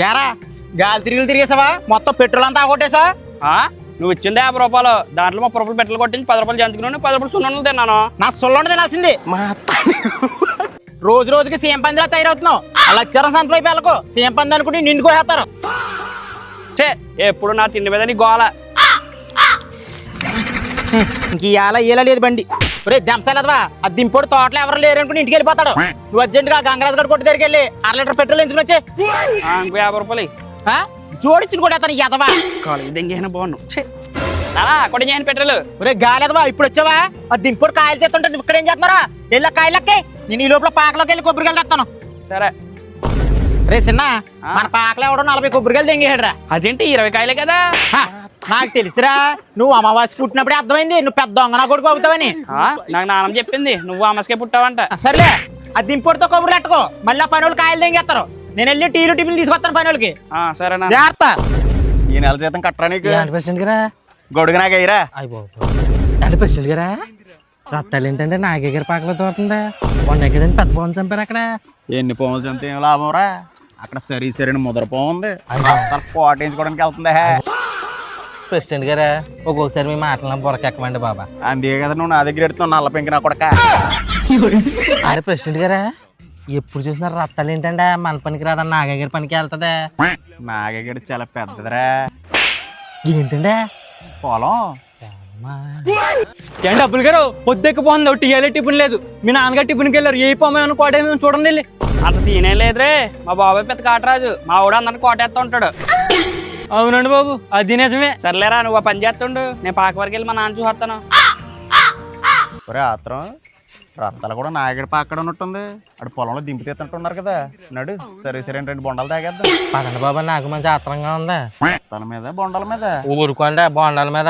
యారా గాలి తిరిగేసావా? మొత్తం పెట్రోల్ అంతా కొట్టేసా? నువ్వు ఇచ్చింది 50 రూపాయలు, దాంట్లో 30 రూపాయలు పెట్రోల్ కొట్టించి 10 రూపాయలు జంతుకున్నాను, 10 రూపాయలు సున్నుండలు తిన్నాను. నా సొల్లండి తినాల్సింది. రోజు రోజుకి సీఎం పందిలా తయారవుతున్నావు. అలా అచ్చరం సంత వైపు వెళ్ళకు. సీఎం పంది అనుకుంటే నిండుకోసేస్తారు. చే ఎప్పుడు నా తిండి మీద నీ గోల. ఇంక ఇవాళ ఇలా లేదు బండి. రే దెంసలేదవా, అది దింపోడు తోటలో ఎవరు లేరు అనుకుని ఇంటికి వెళ్ళిపోతాడు. నువ్వు అర్జెంట్గా గంగరాజు గడు కొట్టి దగ్గరికి వెళ్ళి 1 లీటర్ పెట్రోల్ ఎంచుకుని వచ్చే. ఇంకో 50 రూపాయలు జోడించుని కూడా అతను ఎదవా కాలేజ్ దెంగేసిన బాగున్నావు. కొట్టి చేయని పెట్రోల్. రే గాలేదవా, ఇప్పుడు వచ్చావా? అది దింపోడు కాయలు తెస్తుంటే నువ్వు ఇక్కడ ఏం చేస్తున్నారా? వెళ్ళా కాయలకి. నేను ఈ లోపల పాకలోకి వెళ్ళి కొబ్బరికాయలు తెస్తాను. సరే. రే చిన్న, మన పాకలో ఎవడో 40 కొబ్బరికాయలు తెంగేయడరా. అదేంటి 20 కాయలే కదా? నాకు తెలుసురా, నువ్వు అమావాస్య పుట్టినప్పుడే అర్థమైంది నువ్వు పెద్ద దొంగ నా కొడుకు అవుతావని. నాకు నాన్న చెప్పింది నువ్వు అమావాస్యకే పుట్టావంట. సర్లే, అది దింపోడుతో కొబ్బరి పెట్టుకో. మళ్ళీ పని వాళ్ళు కాయలు తెంగేస్తారు. నేను వెళ్ళి టీలు టిఫిన్ తీసుకొస్తాను పని వాళ్ళకి. సరేనా? జాగ్రత్త. ఈ నెల జీతం కట్టరా నీకు? ప్రెసిడెంట్ గారా గొడుగు నాకు అయ్యరా. అంటే ప్రెసిడెంట్ గారా రత్తాలు ఏంటంటే నాగే గారి పాకలో తోడుతుందా? వంట ఎక్కడంటే పెద్ద పవన్ చంపారు అక్కడ. ఎన్ని పోములు చంపితే ఏం లాభం రా? అక్కడ సరైన ముద్ర పోముంది, కోటేయించుకోవడానికి వెళ్తుందా? ప్రెసిడెంట్ గారా ఒక్కొక్కసారి మీ మాటలను బొరకెక్కమండి బాబా. అందుకే కదా నువ్వు నా దగ్గర ఎడుతున్నావు నల్ల పెంకి నా కొడక. అరే ప్రెసిడెంట్ గారా ఎప్పుడు చూసినా రత్తాలు ఏంటంటే మన పనికి రాదని నాగే గారి పనికి వెళ్తుందా? నాగగడ చాలా పెద్దదిరా. ఏంటంటే పొలం. ఏంటి డబ్బులు గారు పొద్దుెక్కిపోతుంది, టీఎల్ఏ టిఫిన్ లేదు. మీ నాన్నగారు టిఫిన్కి వెళ్ళారు. ఏ పొమ్మని కోటేమో చూడండి వెళ్ళి. అంత సీనే లేదురే, మా బాబాయ్ పెద్ద కాటరాజు. మా ఊడు అందరిని కోటేస్తా ఉంటాడు. అవునండి బాబు, అది నిజమే. సర్లేరా, నువ్వు పని చేస్తుండు, నేను పాక వరకు వెళ్ళి మా నాన్న చూస్తాను. ఆత్రం రత్తాలు కూడా నాగడి పాక్కడ ఉన్నట్టుంది. అటు పొలంలో దింపు తీస్తుంటున్నారు కదా. నడు సరే 2 బొండాలు తాగేద్దాం. పదండి బాబా, నాకు మంచి ఆత్రంగా ఉంది. రత్తాల మీద బొండాల మీద ఊరుకోండి బోండాల మీద.